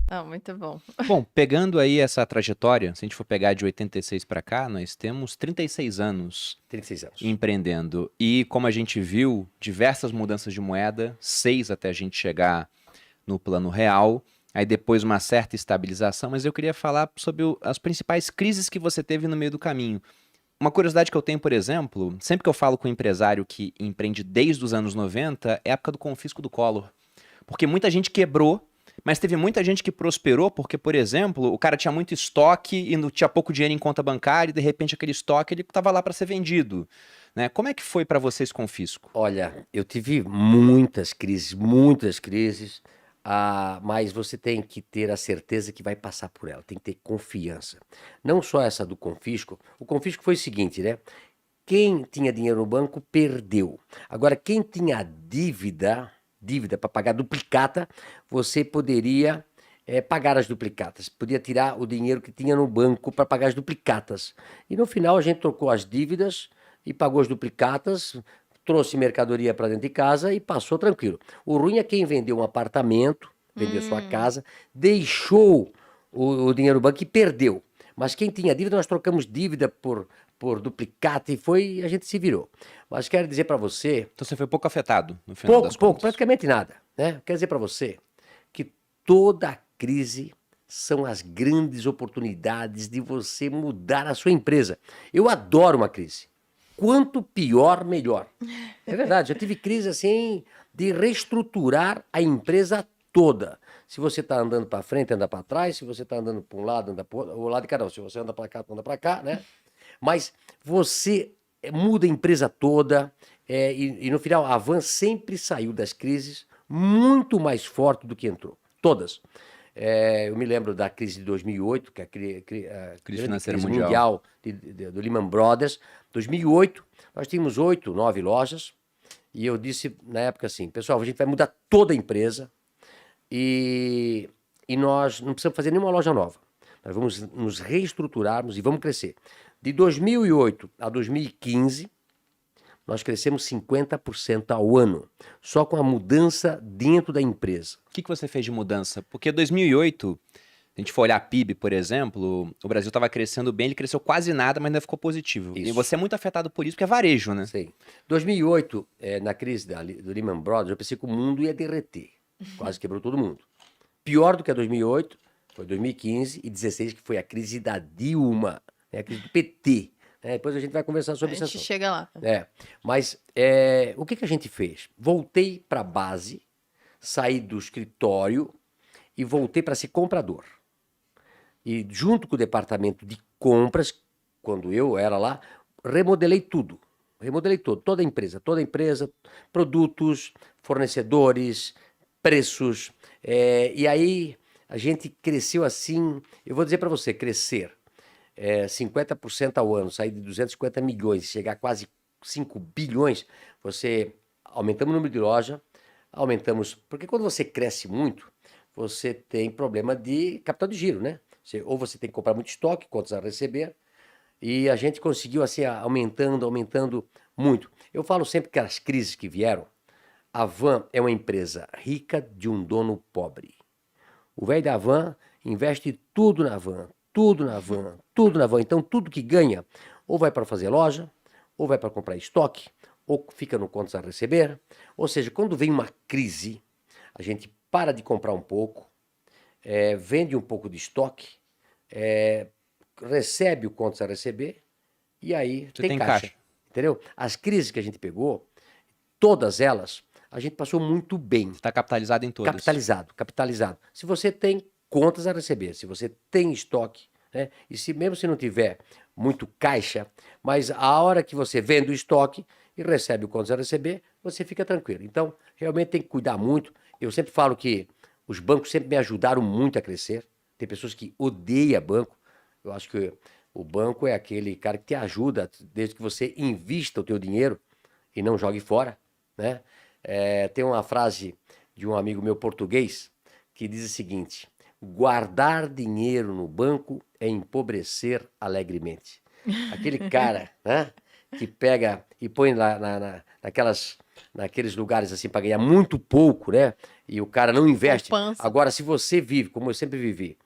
Ah, muito bom. Bom, pegando aí essa trajetória, se a gente for pegar de 86 para cá, nós temos 36 anos 36 anos. empreendendo. E como a gente viu, diversas mudanças de moeda, 6 até a gente chegar no plano real, aí depois uma certa estabilização, mas eu queria falar sobre as principais crises que você teve no meio do caminho. Uma curiosidade que eu tenho, por exemplo, sempre que eu falo com um empresário que empreende desde os anos 90, é a época do confisco do Collor. Porque muita gente quebrou, mas teve muita gente que prosperou porque, por exemplo, o cara tinha muito estoque e não tinha pouco dinheiro em conta bancária e de repente aquele estoque ele estava lá para ser vendido, né? Como é que foi para vocês com o fisco? Olha, eu tive muitas crises, mas você tem que ter a certeza que vai passar por ela, tem que ter confiança. Não só essa do confisco, o confisco foi o seguinte, né? Quem tinha dinheiro no banco perdeu. Agora, quem tinha dívida para pagar duplicata, você poderia pagar as duplicatas. Podia tirar o dinheiro que tinha no banco para pagar as duplicatas. E no final a gente trocou as dívidas e pagou as duplicatas, trouxe mercadoria para dentro de casa e passou tranquilo. O ruim é quem vendeu um apartamento, vendeu sua Hum, casa, deixou o dinheiro no banco e perdeu. Mas quem tinha dívida, nós trocamos dívida por duplicata e a gente se virou. Mas quero dizer para você, Então você foi pouco afetado no final das pouco, contas. praticamente nada, né? Quero dizer para você que toda crise são as grandes oportunidades de você mudar a sua empresa. Eu adoro uma crise. Quanto pior, melhor. É verdade, já tive crise assim de reestruturar a empresa toda. Se você está andando para frente, anda para trás. Se você está andando para um lado, anda para o lado de cada um. Se você anda para cá, anda para cá, né? Mas você muda a empresa toda, e no final a Van sempre saiu das crises muito mais forte do que entrou. Todas. Eu me lembro da crise de 2008, que é a Crise grande financeira crise mundial. mundial do Lehman Brothers. 2008, nós tínhamos 8, 9 lojas, e eu disse na época assim, pessoal, a gente vai mudar toda a empresa e, e nós não precisamos fazer nenhuma loja nova. Nós vamos nos reestruturarmos e vamos crescer. De 2008 a 2015, nós crescemos 50% ao ano, só com a mudança dentro da empresa. O que que você fez de mudança? Porque 2008, se a gente for olhar PIB, por exemplo, o Brasil estava crescendo bem, ele cresceu quase nada, mas ainda ficou positivo. E Isso, você é muito afetado por isso, porque é varejo, né? sei. 2008, na crise do Lehman Brothers, eu pensei que o mundo ia derreter. Quase quebrou todo mundo. Pior do que a 2008 foi 2015 e 2016, que foi a crise da Dilma, né, a crise do PT. Depois a gente vai conversar a sobre esse gente assunto. chega lá. Mas o que a gente fez? Voltei para a base, saí do escritório e voltei para ser comprador. E junto com o departamento de compras, quando eu era lá, remodelei tudo. Remodelei tudo, toda a empresa, produtos, fornecedores, preços. E aí a gente cresceu assim, eu vou dizer para você, crescer 50% ao ano, sair de 250 milhões e chegar a quase 5 bilhões, você aumentamos o número de loja, aumentamos, porque quando você cresce muito, você tem problema de capital de giro, né? Ou você tem que comprar muito estoque, contas a receber, e a gente conseguiu assim aumentando muito. Eu falo sempre que as crises que vieram, a Van é uma empresa rica de um dono pobre. O velho da van investe tudo na van, tudo na van, tudo na van. Então, tudo que ganha, ou vai para fazer loja, ou vai para comprar estoque, ou fica no contas a receber. Ou seja, quando vem uma crise, a gente para de comprar um pouco, vende um pouco de estoque, é, recebe o contas a receber, e aí Você tem tem caixa. caixa. Entendeu? As crises que a gente pegou, todas elas, a gente passou muito bem. Você está capitalizado em todas. Capitalizado. Se você tem contas a receber, se você tem estoque, né? E se mesmo se não tiver muito caixa, mas a hora que você vende o estoque e recebe o contas a receber, você fica tranquilo. Então, realmente tem que cuidar muito. Eu sempre falo que os bancos sempre me ajudaram muito a crescer. Tem pessoas que odeiam banco. Eu acho que o banco é aquele cara que te ajuda desde que você invista o teu dinheiro e não jogue fora, né? Tem uma frase de um amigo meu português que diz o seguinte: guardar dinheiro no banco é empobrecer alegremente. Aquele cara, né, que pega e põe lá naquelas naqueles lugares assim para ganhar muito pouco, né? E o cara não investe. Poupança. Agora, se você vive, como eu sempre vivi,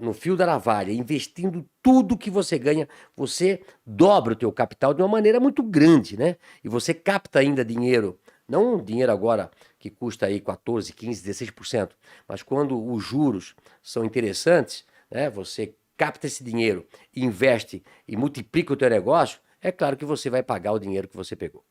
no fio da navalha, investindo tudo que você ganha, você dobra o teu capital de uma maneira muito grande, né? E você capta ainda dinheiro, não um dinheiro agora que custa aí 14, 15, 16%, mas quando os juros são interessantes, né? Você capta esse dinheiro, investe e multiplica o teu negócio, é claro que você vai pagar o dinheiro que você pegou.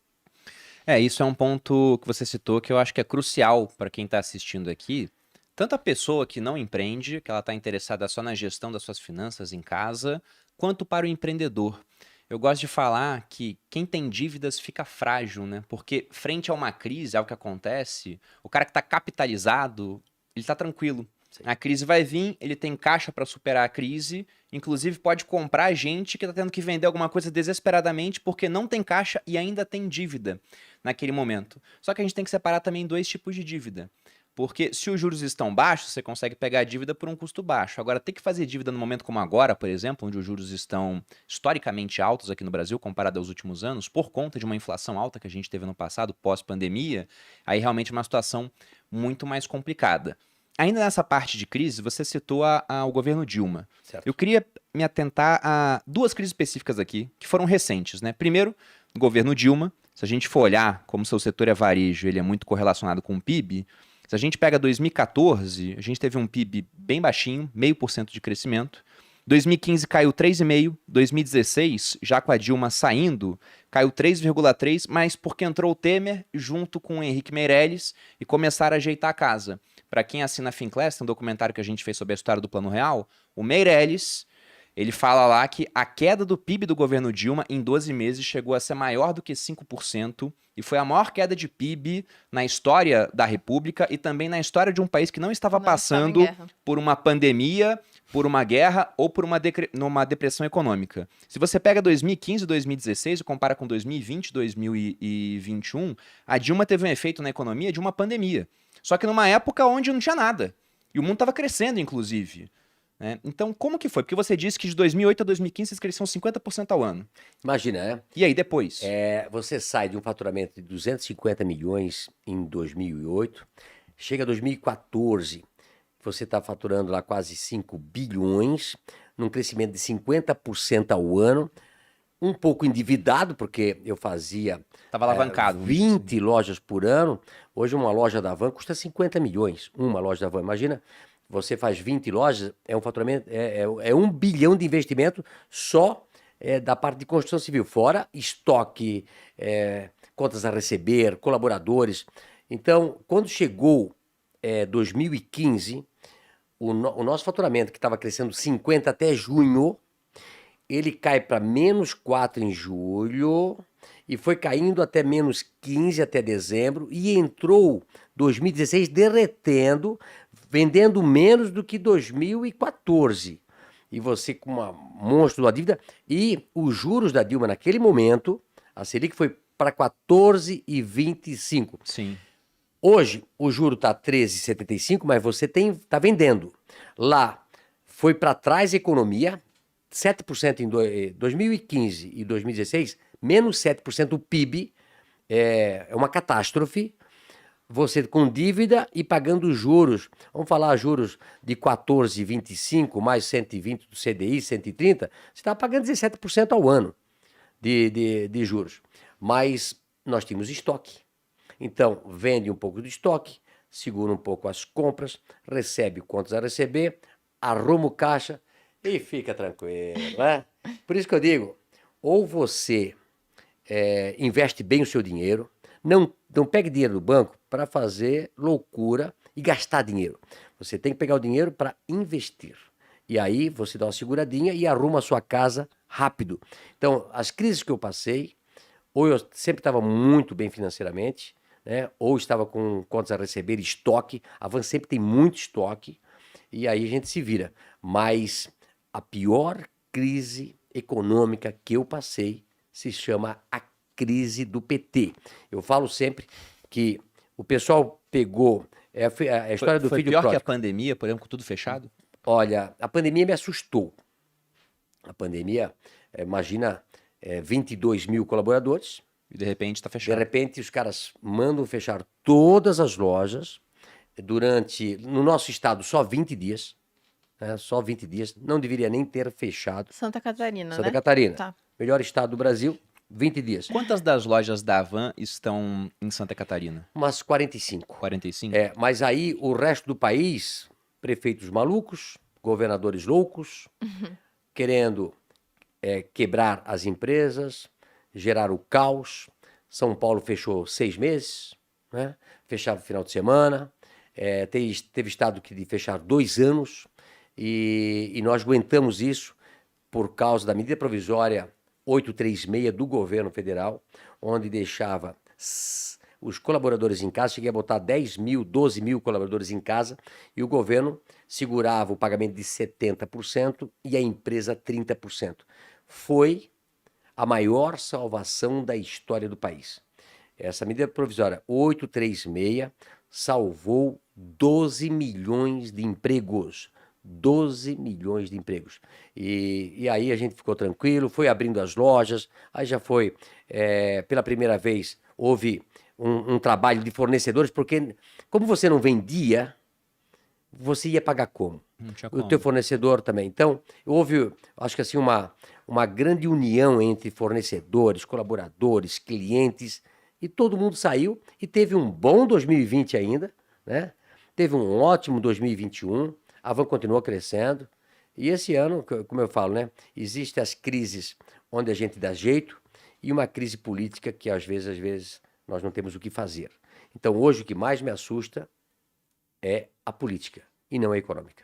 Isso é um ponto que você citou que eu acho que é crucial para quem está assistindo aqui. Tanto a pessoa que não empreende, que ela está interessada só na gestão das suas finanças em casa, quanto para o empreendedor. Eu gosto de falar que quem tem dívidas fica frágil, né? Porque frente a uma crise, algo que acontece, o cara que está capitalizado, ele está tranquilo. Sim. A crise vai vir, ele tem caixa para superar a crise, inclusive pode comprar gente que está tendo que vender alguma coisa desesperadamente porque não tem caixa e ainda tem dívida naquele momento. Só que a gente tem que separar também dois tipos de dívida. Porque se os juros estão baixos, você consegue pegar a dívida por um custo baixo. Agora, ter que fazer dívida no momento como agora, por exemplo, onde os juros estão historicamente altos aqui no Brasil, comparado aos últimos anos, por conta de uma inflação alta que a gente teve no passado, pós-pandemia, aí realmente é uma situação muito mais complicada. Ainda nessa parte de crise, você citou o governo Dilma. Certo. Eu queria me atentar a duas crises específicas aqui, que foram recentes, né? Primeiro, o governo Dilma. Se a gente for olhar como seu setor é varejo, ele é muito correlacionado com o PIB. Se a gente pega 2014, a gente teve um PIB bem baixinho, 0,5% de crescimento. 2015 caiu 3,5%, 2016, já com a Dilma saindo, caiu 3,3%, mas porque entrou o Temer junto com o Henrique Meirelles e começaram a ajeitar a casa. Para quem assina a Finclass, tem um documentário que a gente fez sobre a história do Plano Real, o Meirelles, ele fala lá que a queda do PIB do governo Dilma em 12 meses chegou a ser maior do que 5% e foi a maior queda de PIB na história da República e também na história de um país que não estava passando por uma pandemia, por uma guerra ou por uma depressão econômica. Se você pega 2015 e 2016 e compara com 2020 e 2021, a Dilma teve um efeito na economia de uma pandemia. Só que numa época onde não tinha nada. E o mundo estava crescendo, inclusive. Né? Então, como que foi? Porque você disse que de 2008 a 2015 vocês cresciam 50% ao ano. Imagina, né? E aí, depois? Você sai de um faturamento de 250 milhões em 2008, chega a 2014, você está faturando lá quase 5 bilhões, num crescimento de 50% ao ano, um pouco endividado, porque eu fazia Tava alavancado. 20 lojas por ano. Hoje uma loja da Van custa 50 milhões, uma loja da Van. Imagina, você faz 20 lojas, é um faturamento, é 1 bilhão de investimento só da parte de construção civil, fora estoque, contas a receber, colaboradores. Então, quando chegou 2015, o nosso faturamento, que estava crescendo 50 até junho, ele cai para -4 em julho e foi caindo até -15 até dezembro e entrou 2016 derretendo, vendendo menos do que 2014. E você com uma monstro da dívida e os juros da Dilma naquele momento, a Selic foi para 14,25. Sim. Hoje o juro está 13,75, mas você está vendendo. Lá foi para trás a economia, 7% em 2015 e 2016, menos 7% do PIB, é uma catástrofe. Você com dívida e pagando juros, vamos falar juros de 14,25 mais 120 do CDI, 130, você está pagando 17% ao ano de juros. Mas nós tínhamos estoque. Então, vende um pouco do estoque, segura um pouco as compras, recebe contas a receber, arruma o caixa e fica tranquilo, né? Por isso que eu digo, ou você investe bem o seu dinheiro, não pegue dinheiro do banco para fazer loucura e gastar dinheiro. Você tem que pegar o dinheiro para investir. E aí você dá uma seguradinha e arruma a sua casa rápido. Então, as crises que eu passei, ou eu sempre estava muito bem financeiramente, né? Ou estava com contas a receber, estoque. A Van sempre tem muito estoque. E aí a gente se vira. Mas a pior crise econômica que eu passei se chama a crise do PT. Eu falo sempre que o pessoal pegou a história do foi filho pior pródigo. que a pandemia, por exemplo, com tudo fechado? Olha, a pandemia me assustou. A pandemia, imagina, 22 mil colaboradores, E de repente tá De fechado. repente, os caras mandam fechar todas as lojas durante, no nosso estado, só 20 dias. Né? Só 20 dias. Não deveria nem ter fechado. Santa Catarina, Santa né? Catarina, Tá. melhor estado do Brasil, 20 dias. Quantas das lojas da Havan estão em Santa Catarina? Umas 45. 45? Mas aí o resto do país, prefeitos malucos, governadores loucos, querendo quebrar as empresas, gerar o caos. São Paulo fechou 6 meses, né? Fechava no final de semana. Teve estado que de fechar 2 anos e nós aguentamos isso por causa da medida provisória 836 do governo federal, onde deixava os colaboradores em casa, cheguei a botar 10 mil, 12 mil colaboradores em casa, e o governo segurava o pagamento de 70% e a empresa 30%. Foi a maior salvação da história do país. Essa medida provisória 836 salvou 12 milhões de empregos. 12 milhões de empregos. E aí a gente ficou tranquilo, foi abrindo as lojas, aí já foi, pela primeira vez, houve um trabalho de fornecedores, porque como você não vendia, você ia pagar como? Não tinha O como. teu fornecedor também. Então, houve, acho que assim, uma grande união entre fornecedores, colaboradores, clientes, e todo mundo saiu e teve um bom 2020 ainda, né? Teve um ótimo 2021, a Havan continuou crescendo, e esse ano, como eu falo, né? Existem as crises onde a gente dá jeito e uma crise política que às vezes nós não temos o que fazer. Então, hoje o que mais me assusta é a política e não a econômica.